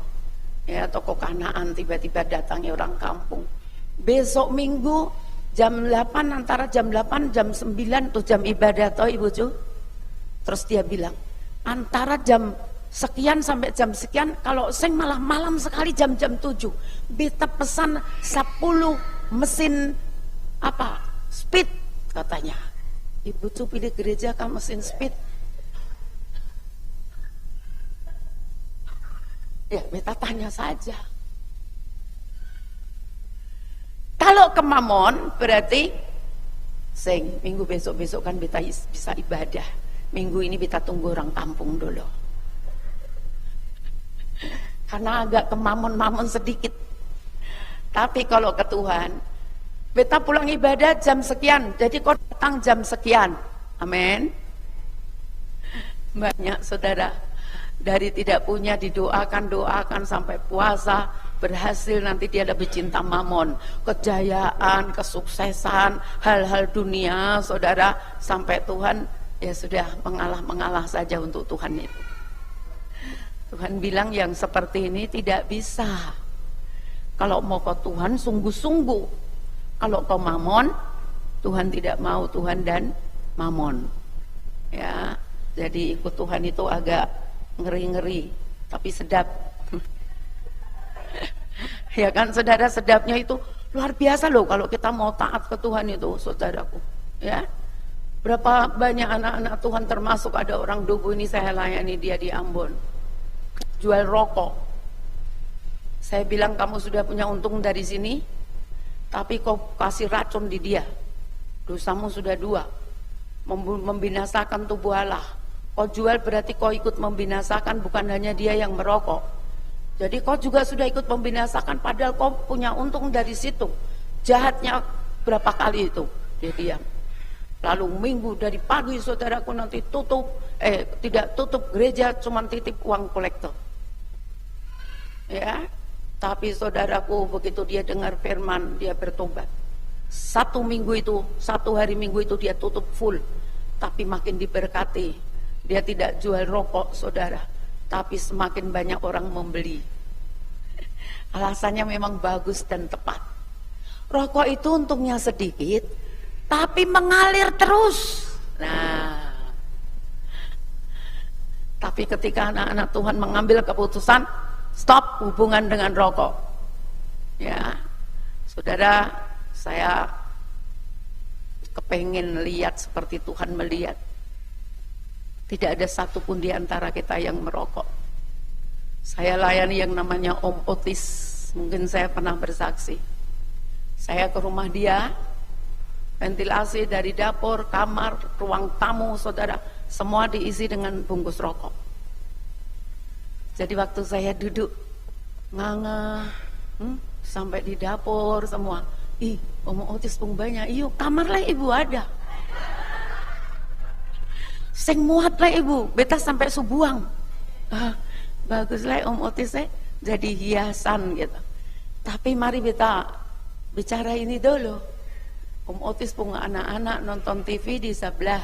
ya toko Kanaan, tiba-tiba datangnya orang kampung. Besok Minggu jam 8, antara jam 8 jam 9 tuh jam ibadah toh Ibu Cu. Terus dia bilang antara jam sekian sampai jam sekian, kalau sing malah malam sekali jam-jam 7 beta pesan 10 mesin apa speed katanya. Ibu Cu pilih gereja kan mesin speed. Ya beta tanya saja. Kalau ke Mamon berarti sing minggu besok kan beta bisa ibadah. Minggu ini beta tunggu orang kampung dulu. Karena agak ke Mamon sedikit. Tapi kalau ke Tuhan, beta pulang ibadah jam sekian, jadi kau datang jam sekian. Amin. Banyak saudara dari tidak punya doakan sampai puasa, berhasil nanti dia lebih cinta mamon, kejayaan, kesuksesan, hal-hal dunia saudara, sampai Tuhan ya sudah mengalah saja untuk Tuhan itu. Tuhan bilang yang seperti ini tidak bisa. Kalau mau ke Tuhan sungguh-sungguh. Kalau ke mamon, Tuhan tidak mau, Tuhan dan mamon. Ya, jadi ikut Tuhan itu agak ngeri-ngeri, tapi sedap. Ya kan saudara, sedapnya itu luar biasa loh kalau kita mau taat ke Tuhan itu, saudaraku. Ya, berapa banyak anak-anak Tuhan, termasuk ada orang Dugu ini saya layani dia di Ambon, jual rokok. Saya bilang kamu sudah punya untung dari sini, tapi kau kasih racun di dia, dosamu sudah 2, membinasakan tubuh Allah. Kau jual berarti kau ikut membinasakan, bukan hanya dia yang merokok. Jadi kau juga sudah ikut membinasakan, padahal kau punya untung dari situ. Jahatnya berapa kali itu dia diam. Lalu minggu dari pagi saudaraku nanti tidak tutup gereja, cuma titip uang kolektor. Ya, tapi saudaraku begitu dia dengar firman, dia bertobat. 1 hari minggu itu dia tutup full, tapi makin diberkati. Dia tidak jual rokok saudara, tapi semakin banyak orang membeli. Alasannya memang bagus dan tepat. Rokok itu untungnya sedikit, tapi mengalir terus. Nah, tapi ketika anak-anak Tuhan mengambil keputusan stop hubungan dengan rokok, ya saudara, saya kepengen lihat seperti Tuhan melihat. Tidak ada satupun di antara kita yang merokok. Saya layani yang namanya Om Otis, mungkin saya pernah bersaksi. Saya ke rumah dia, ventilasi dari dapur, kamar, ruang tamu, saudara, semua diisi dengan bungkus rokok. Jadi waktu saya duduk, nganga, sampai di dapur semua. Ih, Om Otis pun banyak, iyo kamar lah ibu ada. Sing muat lah ibu, beta sampai subuang. Bagus lah Om Otis jadi hiasan gitu. Tapi mari beta bicara ini dulu. Om Otis punya anak-anak nonton TV di sebelah.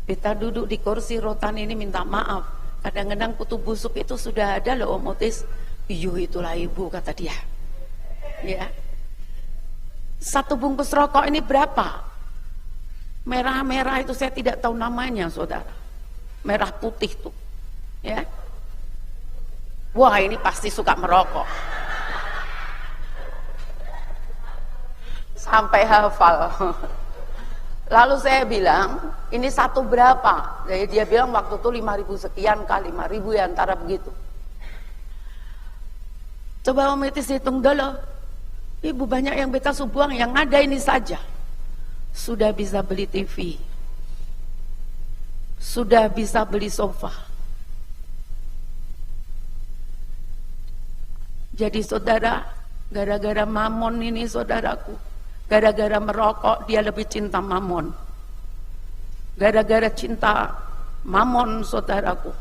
Beta duduk di kursi rotan ini minta maaf. Kadang-kadang kutu busuk itu sudah ada loh Om Otis. Iyo itulah ibu kata dia. Ya. 1 bungkus rokok ini berapa? Merah-merah itu saya tidak tahu namanya saudara, merah putih tuh ya. Wah ini pasti suka merokok, sampai hafal. Lalu saya bilang ini 1 berapa? Jadi dia bilang waktu itu 5.000 sekian kali, 5.000 ya antara begitu. Coba Om Itis hitung dulu, ibu banyak yang beta subuang, yang ada ini saja sudah bisa beli TV, sudah bisa beli sofa. Jadi saudara, gara-gara mamon ini saudaraku, gara-gara merokok dia lebih cinta mamon. Gara-gara cinta mamon saudaraku,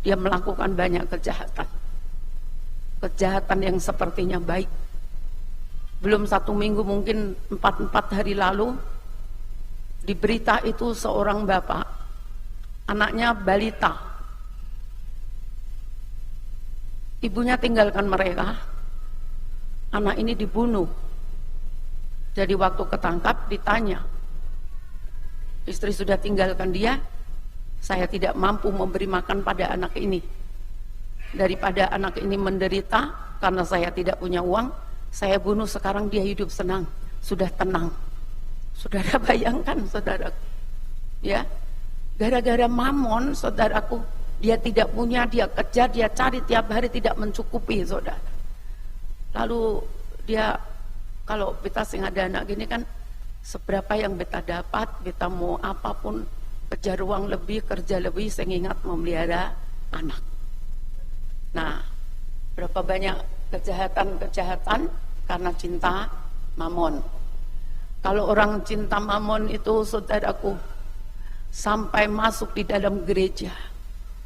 dia melakukan banyak kejahatan. Kejahatan yang sepertinya baik. Belum 1 minggu, mungkin 4 hari lalu, di berita itu seorang bapak, anaknya balita, Ibunya tinggalkan mereka, anak ini dibunuh. Jadi waktu ketangkap ditanya, istri sudah tinggalkan dia, saya tidak mampu memberi makan pada anak ini. Daripada anak ini menderita karena saya tidak punya uang, saya bunuh, sekarang dia hidup senang, sudah tenang. Saudara bayangkan, saudaraku, ya, gara-gara mamon, saudaraku, dia tidak punya, dia kejar, dia cari tiap hari, tidak mencukupi, saudara. Lalu dia, kalau beta sing ada anak gini kan, seberapa yang beta dapat, beta mau apapun, kejar uang lebih, kerja lebih, saya ingat memelihara anak. Nah, berapa banyak kejahatan-kejahatan karena cinta mamon. Kalau orang cinta mamon itu, saudaraku, sampai masuk di dalam gereja,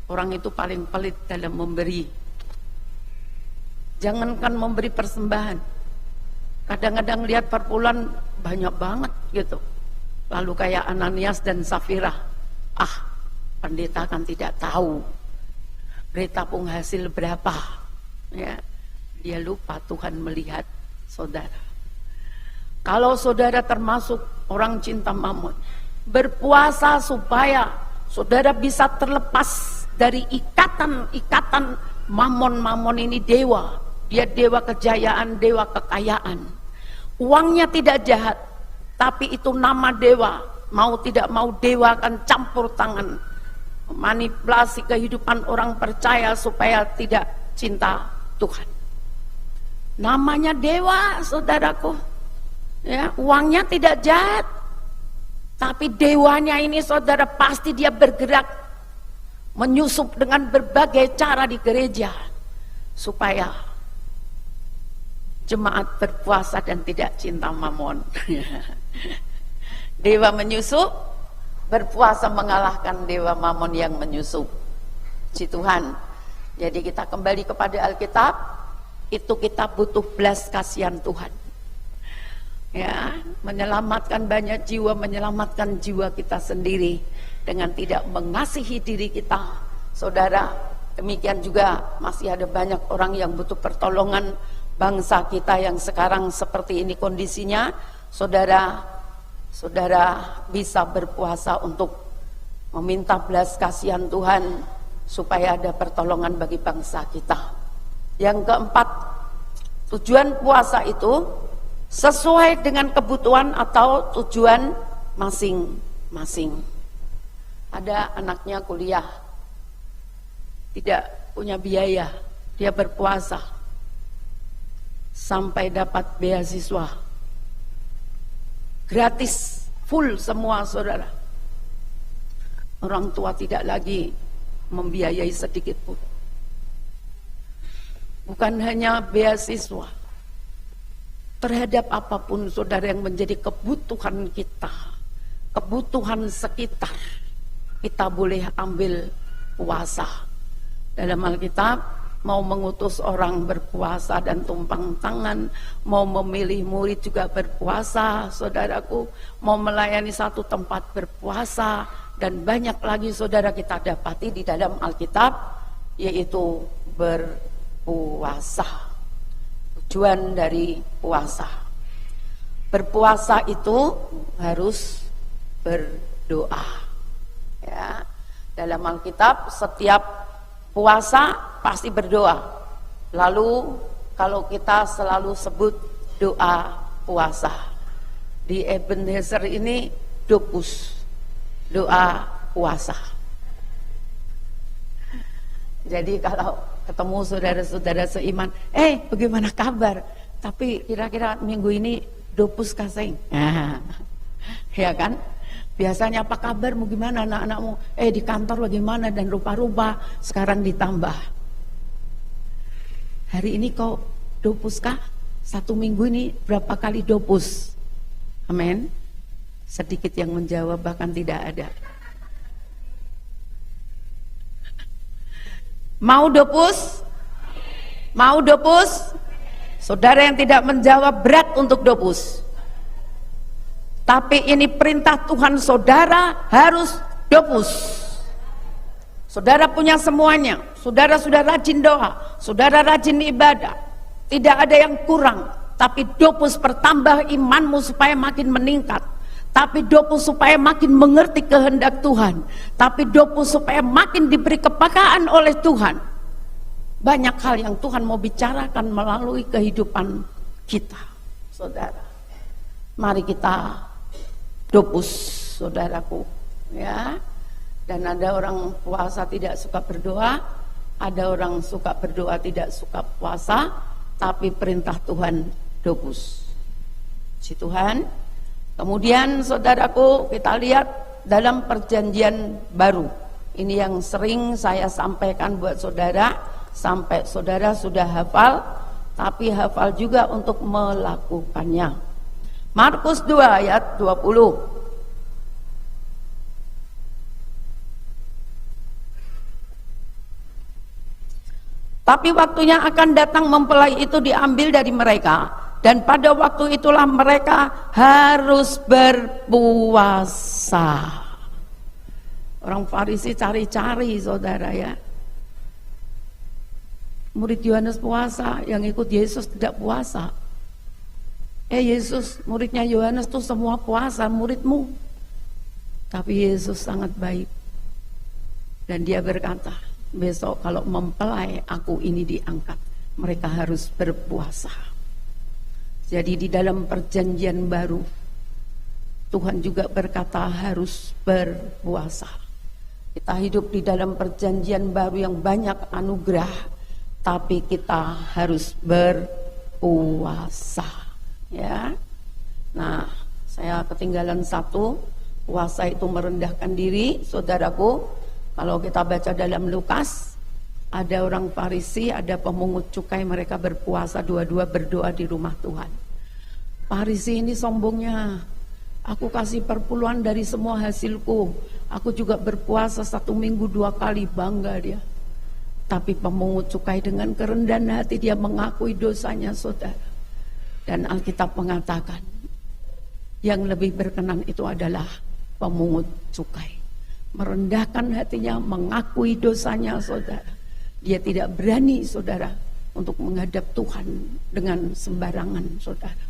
orang itu paling pelit dalam memberi. Jangankan memberi persembahan, kadang-kadang lihat perpuluhan banyak banget gitu. Lalu kayak Ananias dan Safira, pendeta kan tidak tahu berita penghasil berapa, ya, dia lupa Tuhan melihat saudara. Kalau saudara termasuk orang cinta mamon, berpuasa supaya saudara bisa terlepas dari ikatan-ikatan mamon ini. Dewa, dia dewa kejayaan, dewa kekayaan. Uangnya tidak jahat, tapi itu nama dewa. Mau tidak mau dewa akan campur tangan, manipulasi kehidupan orang percaya supaya tidak cinta Tuhan. Namanya dewa, saudaraku, ya, uangnya tidak jahat, tapi dewanya ini, saudara, pasti dia bergerak menyusup dengan berbagai cara di gereja supaya jemaat berpuasa dan tidak cinta mamon. Dewa menyusup, berpuasa mengalahkan dewa mamon yang menyusup. Puji Tuhan. Jadi kita kembali kepada Alkitab, itu kita butuh belas kasihan Tuhan. Ya, menyelamatkan banyak jiwa, menyelamatkan jiwa kita sendiri dengan tidak mengasihi diri kita. Saudara, demikian juga masih ada banyak orang yang butuh pertolongan. Bangsa kita yang sekarang seperti ini kondisinya, saudara bisa berpuasa untuk meminta belas kasihan Tuhan supaya ada pertolongan bagi bangsa kita. Yang keempat, tujuan puasa itu sesuai dengan kebutuhan atau tujuan masing-masing. Ada anaknya kuliah, tidak punya biaya, dia berpuasa sampai dapat beasiswa gratis, full semua, saudara. Orang tua tidak lagi membiayai sedikit pun. Bukan hanya beasiswa, terhadap apapun, saudara, yang menjadi kebutuhan kita, kebutuhan sekitar, kita boleh ambil puasa. Dalam Alkitab, mau mengutus orang berpuasa dan tumpang tangan, mau memilih murid juga berpuasa, saudaraku, mau melayani satu tempat berpuasa, dan banyak lagi, saudara, kita dapati di dalam Alkitab, yaitu berpuasa. Tujuan dari puasa, berpuasa itu harus berdoa. Ya, dalam Alkitab setiap puasa pasti berdoa. Lalu kalau kita selalu sebut doa puasa, di Ebenezer ini Dopus, doa puasa. Jadi kalau ketemu saudara-saudara seiman, bagaimana kabar? Tapi kira-kira minggu ini Dopus kasing. Ya kan? Biasanya apa kabar, mau gimana anak-anakmu? Di kantor bagaimana? Dan rupa-rupa sekarang ditambah. Hari ini kau Dopus kah? 1 minggu ini berapa kali Dopus? Amin. Sedikit yang menjawab, bahkan tidak ada. Mau Dopus? Mau Dopus? Saudara yang tidak menjawab, berat untuk Dopus. Tapi ini perintah Tuhan, saudara harus Dopus. Saudara punya semuanya, saudara sudah rajin doa, saudara rajin ibadah, tidak ada yang kurang, tapi dopus pertambah imanmu supaya makin meningkat, tapi dopus supaya makin mengerti kehendak Tuhan, tapi dopus supaya makin diberi kepekaan oleh Tuhan. Banyak hal yang Tuhan mau bicarakan melalui kehidupan kita, saudara. Mari kita dopus, saudaraku, ya. Dan ada orang puasa tidak suka berdoa, ada orang suka berdoa tidak suka puasa, tapi perintah Tuhan dopus. Si Tuhan. Kemudian saudaraku, kita lihat dalam perjanjian baru. Ini yang sering saya sampaikan buat saudara, sampai saudara sudah hafal, tapi hafal juga untuk melakukannya. Markus 2 ayat 20. Tapi waktunya akan datang mempelai itu diambil dari mereka, dan pada waktu itulah mereka harus berpuasa. Orang Farisi cari-cari, saudara, ya. Murid Yohanes puasa, yang ikut Yesus tidak puasa. Yesus, muridnya Yohanes tuh semua puasa, muridmu. Tapi Yesus sangat baik. Dan dia berkata, besok kalau mempelai aku ini diangkat, mereka harus berpuasa. Jadi di dalam perjanjian baru, Tuhan juga berkata harus berpuasa. Kita hidup di dalam perjanjian baru yang banyak anugerah, tapi kita harus berpuasa, ya. Nah, saya ketinggalan satu, puasa itu merendahkan diri, saudaraku. Kalau kita baca dalam Lukas, ada orang Farisi, ada pemungut cukai, mereka berpuasa, dua-dua berdoa di rumah Tuhan. Farisi ini sombongnya, aku kasih perpuluhan dari semua hasilku, aku juga berpuasa 1 minggu 2 kali, bangga dia. Tapi pemungut cukai dengan kerendahan hati dia mengakui dosanya, saudara. Dan Alkitab mengatakan, yang lebih berkenan itu adalah pemungut cukai. Merendahkan hatinya, mengakui dosanya, saudara. Dia tidak berani, saudara, untuk menghadap Tuhan dengan sembarangan, saudara.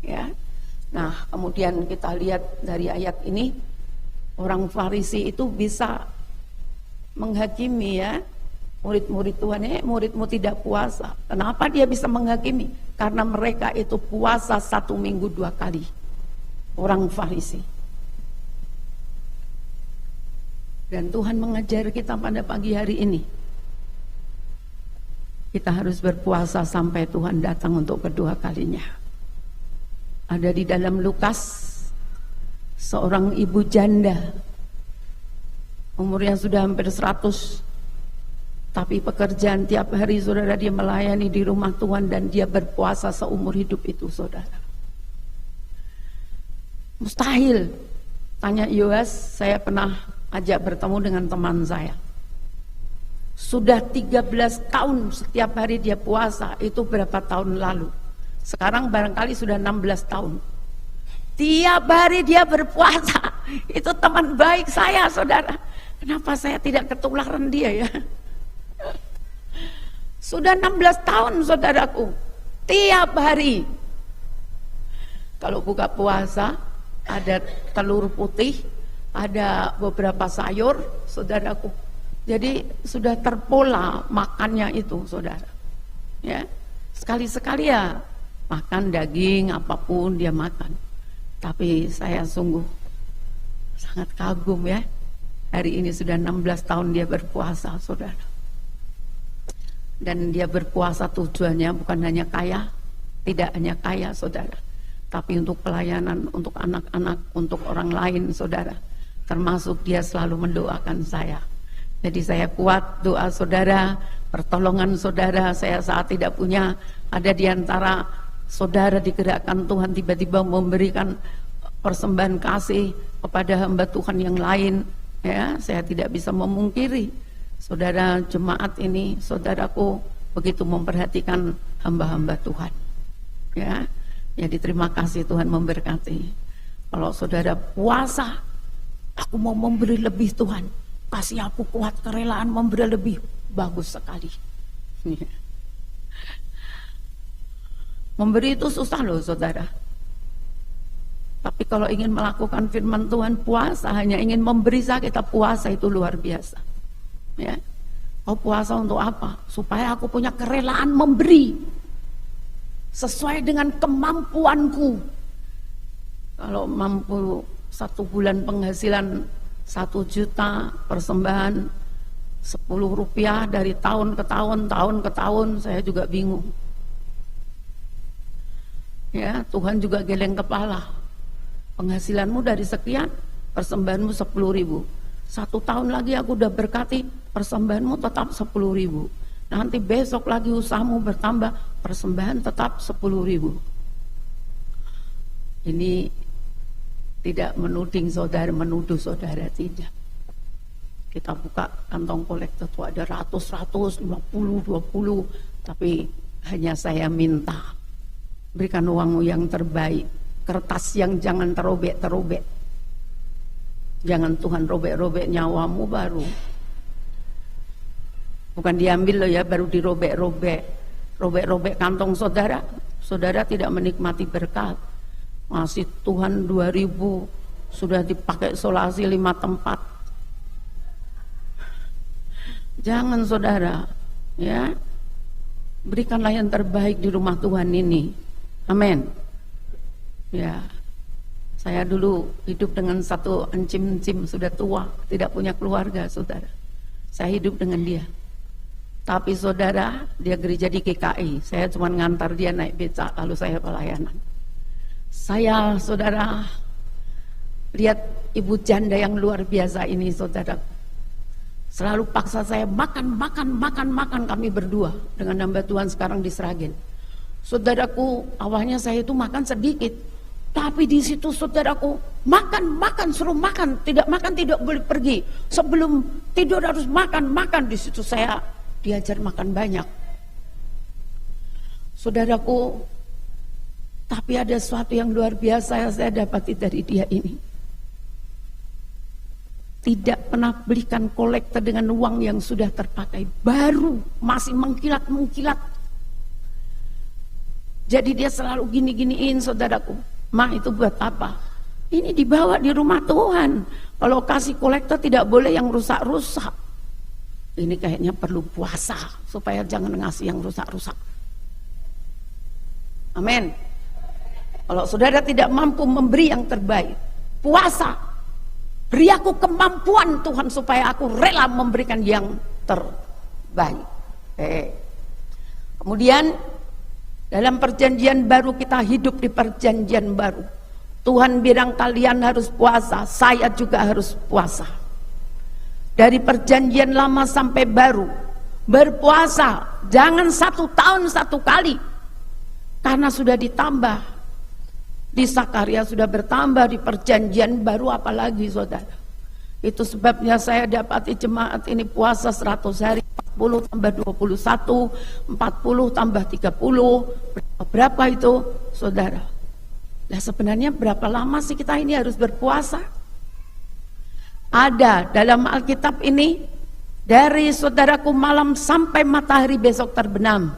Ya. Nah, kemudian kita lihat dari ayat ini, orang Farisi itu bisa menghakimi, ya, murid-murid Tuhan. Muridmu tidak puasa. Kenapa dia bisa menghakimi? Karena mereka itu puasa 1 minggu 2 kali. Orang Farisi. Dan Tuhan mengajar kita pada pagi hari ini, kita harus berpuasa sampai Tuhan datang untuk kedua kalinya. Ada di dalam Lukas, seorang ibu janda, umurnya sudah hampir 100, tapi pekerjaan tiap hari, saudara, dia melayani di rumah Tuhan dan dia berpuasa seumur hidup itu, saudara. Mustahil. Tanya Yoas, saya pernah ajak bertemu dengan teman saya. Sudah 13 tahun setiap hari dia puasa, itu berapa tahun lalu? Sekarang barangkali sudah 16 tahun. Tiap hari dia berpuasa. Itu teman baik saya, saudara. Kenapa saya tidak ketularan dia, ya? Sudah 16 tahun, saudaraku. Tiap hari. Kalau buka puasa, ada telur putih, ada beberapa sayur, saudaraku. Jadi sudah terpola makannya itu, saudara. Ya, sekali-sekali ya makan daging apapun dia makan. Tapi saya sungguh sangat kagum, ya. Hari ini sudah 16 tahun dia berpuasa, saudara. Dan dia berpuasa tujuannya bukan hanya kaya, tidak hanya kaya, saudara, tapi untuk pelayanan, untuk anak-anak, untuk orang lain, saudara. Termasuk dia selalu mendoakan saya. Jadi saya kuat doa saudara, pertolongan saudara. Saya saat tidak punya, ada di antara saudara digerakkan Tuhan tiba-tiba memberikan persembahan kasih kepada hamba Tuhan yang lain. Ya, saya tidak bisa memungkiri. Saudara jemaat ini, saudaraku begitu memperhatikan hamba-hamba Tuhan. Ya, jadi terima kasih, Tuhan memberkati. Kalau saudara puasa, aku mau memberi lebih, Tuhan, kasih aku kuat kerelaan memberi lebih, bagus sekali. Memberi itu susah loh saudara. Tapi kalau ingin melakukan firman Tuhan, puasa, hanya ingin memberi saja, kita puasa itu luar biasa. Ya, kau puasa untuk apa? Supaya aku punya kerelaan memberi sesuai dengan kemampuanku. Kalau mampu 1 bulan penghasilan 1 juta, persembahan 10 rupiah dari tahun ke tahun, saya juga bingung. Ya, Tuhan juga geleng kepala. Penghasilanmu dari sekian, persembahanmu 10.000. 1 tahun lagi aku udah berkati, persembahanmu tetap 10.000. Nanti besok lagi usahamu bertambah, persembahan tetap 10.000. Ini tidak menuduh saudara, tidak. Kita buka kantong kolektor itu ada ratus, 50, 20, tapi hanya saya minta, berikan uangmu yang terbaik. Kertas yang jangan terobek-terobek. Jangan Tuhan robek-robek nyawamu baru. Bukan diambil loh ya, baru dirobek-robek. Robek-robek kantong saudara. Saudara tidak menikmati berkat. Masih Tuhan 2.000 sudah dipakai solasi 5 tempat. Jangan saudara, ya. Berikanlah yang terbaik di rumah Tuhan ini. Amin. Ya, saya dulu hidup dengan satu encim-encim sudah tua, tidak punya keluarga saudara. Saya hidup dengan dia. Tapi saudara, dia gereja di GKI. Saya cuma ngantar dia naik beca, lalu saya pelayanan. Saya saudara lihat ibu janda yang luar biasa ini saudara. Selalu paksa saya makan kami berdua dengan hamba Tuhan sekarang di Sragen. Saudaraku, awalnya saya itu makan sedikit. Tapi di situ saudaraku makan, suruh makan, tidak boleh pergi. Sebelum tidur harus makan. Di situ saya diajar makan banyak. Saudaraku, tapi ada sesuatu yang luar biasa yang saya dapati dari dia ini. Tidak pernah belikan kolektor dengan uang yang sudah terpakai, baru masih mengkilat. Jadi dia selalu gini-giniin saudaraku. Ma, itu buat apa? Ini dibawa di rumah Tuhan. Kalau kasih kolektor tidak boleh yang rusak-rusak. Ini kayaknya perlu puasa supaya jangan ngasih yang rusak-rusak. Amin. Kalau saudara tidak mampu memberi yang terbaik, puasa. Beri aku kemampuan Tuhan supaya aku rela memberikan yang terbaik. Kemudian dalam perjanjian baru, kita hidup di perjanjian baru. Tuhan bilang kalian harus puasa, saya juga harus puasa. Dari perjanjian lama sampai baru, berpuasa jangan 1 tahun 1 kali, karena sudah ditambah. Di Sakarya sudah bertambah, di perjanjian baru apalagi saudara. Itu sebabnya saya dapati jemaat ini puasa 100 hari. 40 tambah 21, 40 tambah 30, berapa itu saudara? Nah sebenarnya berapa lama sih kita ini harus berpuasa? Ada dalam Alkitab ini, dari saudaraku malam sampai matahari besok terbenam.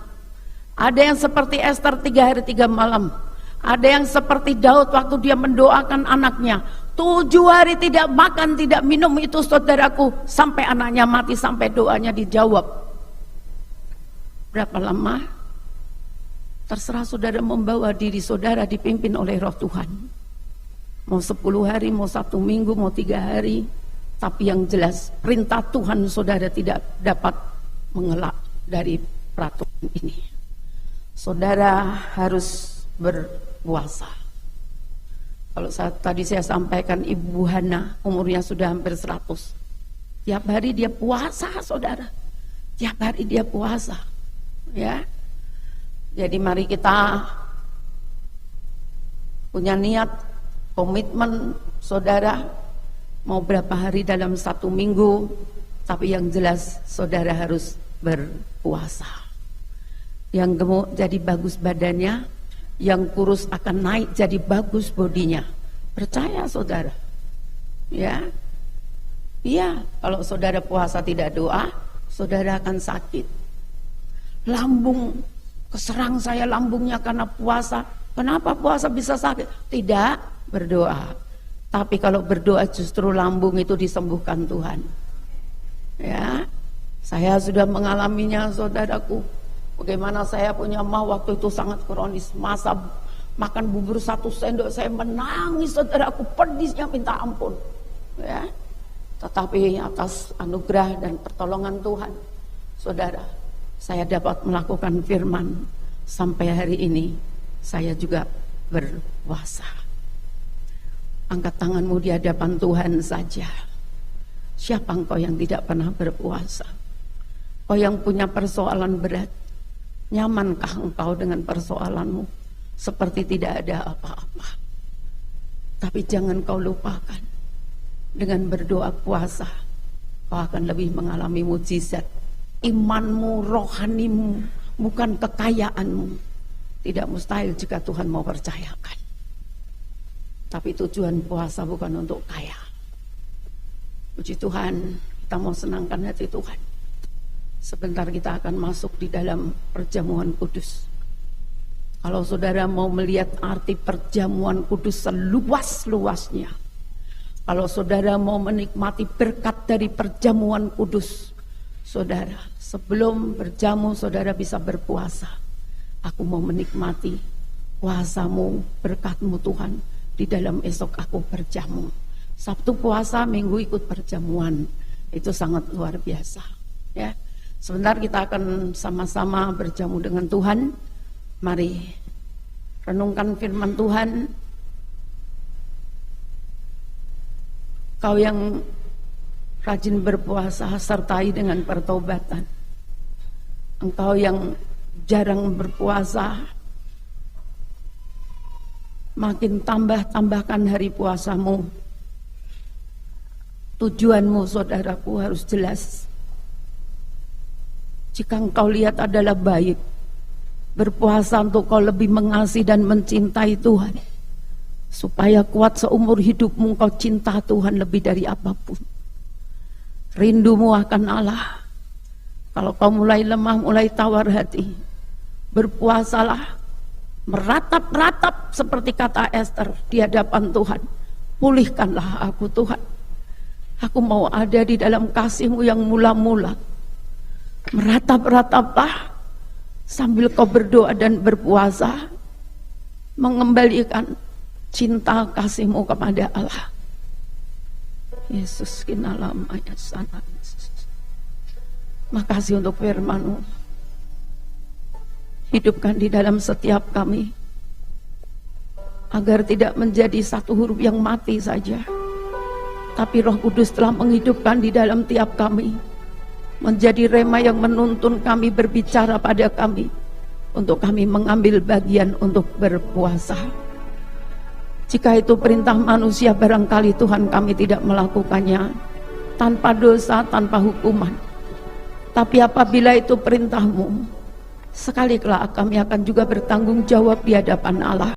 Ada yang seperti Esther 3 hari 3 malam. Ada yang seperti Daud waktu dia mendoakan anaknya, 7 hari tidak makan, tidak minum itu saudaraku, sampai anaknya mati, sampai doanya dijawab. Berapa lama? Terserah saudara membawa diri saudara dipimpin oleh roh Tuhan. Mau 10 hari, mau 1 minggu, mau 3 hari. Tapi yang jelas perintah Tuhan saudara tidak dapat mengelak dari peraturan ini. Saudara harus berpuasa. Kalau tadi saya sampaikan Ibu Hana umurnya sudah hampir 100. Tiap hari dia puasa saudara. Tiap hari dia puasa. Ya. Jadi mari kita punya niat, komitmen saudara, mau berapa hari dalam 1 minggu, tapi yang jelas saudara harus berpuasa. Yang gemuk jadi bagus badannya, yang kurus akan naik jadi bagus bodinya. Percaya saudara. Ya. Iya, kalau saudara puasa tidak doa, saudara akan sakit. lambung, keserang saya lambungnya karena puasa. Kenapa puasa bisa sakit? Tidak, berdoa. Tapi kalau berdoa justru lambung itu disembuhkan Tuhan. Ya, saya sudah mengalaminya, saudaraku. Bagaimana saya punya mah waktu itu sangat kronis, masa makan bubur 1 sendok saya menangis, saudaraku, pedisnya minta ampun. Ya, tetapi atas anugerah dan pertolongan Tuhan, saudara, saya dapat melakukan firman. Sampai hari ini saya juga berpuasa. Angkat tanganmu di hadapan Tuhan saja. Siapa engkau yang tidak pernah berpuasa? Kau yang punya persoalan berat, nyamankah engkau dengan persoalanmu? Seperti tidak ada apa-apa. Tapi jangan kau lupakan, dengan berdoa puasa, kau akan lebih mengalami mujizat. Imanmu, rohanimu, bukan kekayaanmu. Tidak mustahil jika Tuhan mau percayakan. Tapi tujuan puasa bukan untuk kaya. Puji Tuhan, kita mau senangkan hati Tuhan. Sebentar kita akan masuk di dalam perjamuan kudus. Kalau saudara mau melihat arti perjamuan kudus seluas-luasnya, kalau saudara mau menikmati berkat dari perjamuan kudus, saudara, sebelum berjamu saudara bisa berpuasa. Aku mau menikmati kuasamu, berkatmu Tuhan, di dalam esok aku berjamu. Sabtu puasa, Minggu ikut perjamuan. Itu sangat luar biasa. Ya, sebentar kita akan sama-sama berjamu dengan Tuhan. Mari renungkan firman Tuhan. Kau yang rajin berpuasa, sertai dengan pertobatan. Engkau yang jarang berpuasa, makin tambahkan hari puasamu. Tujuanmu, saudaraku, harus jelas. Jika engkau lihat adalah baik, berpuasa untuk kau lebih mengasihi dan mencintai Tuhan, supaya kuat seumur hidupmu kau cinta Tuhan lebih dari apapun. Rindumu akan Allah. Kalau kau mulai lemah, mulai tawar hati, berpuasalah, meratap-ratap seperti kata Esther di hadapan Tuhan. Pulihkanlah aku Tuhan. Aku mau ada di dalam kasih-Mu yang mula-mula. Meratap-rataplah sambil kau berdoa dan berpuasa, mengembalikan cinta kasih-Mu kepada Allah. Yesus kinalam ayat sana. Makasih untuk firman-Mu. Hidupkan di dalam setiap kami, agar tidak menjadi satu huruf yang mati saja, tapi Roh Kudus telah menghidupkan di dalam tiap kami, menjadi rema yang menuntun kami, berbicara pada kami, untuk kami mengambil bagian untuk berpuasa. Jika itu perintah manusia, barangkali Tuhan kami tidak melakukannya tanpa dosa, tanpa hukuman. Tapi apabila itu perintah-Mu, sekali kelak kami akan juga bertanggung jawab di hadapan Allah.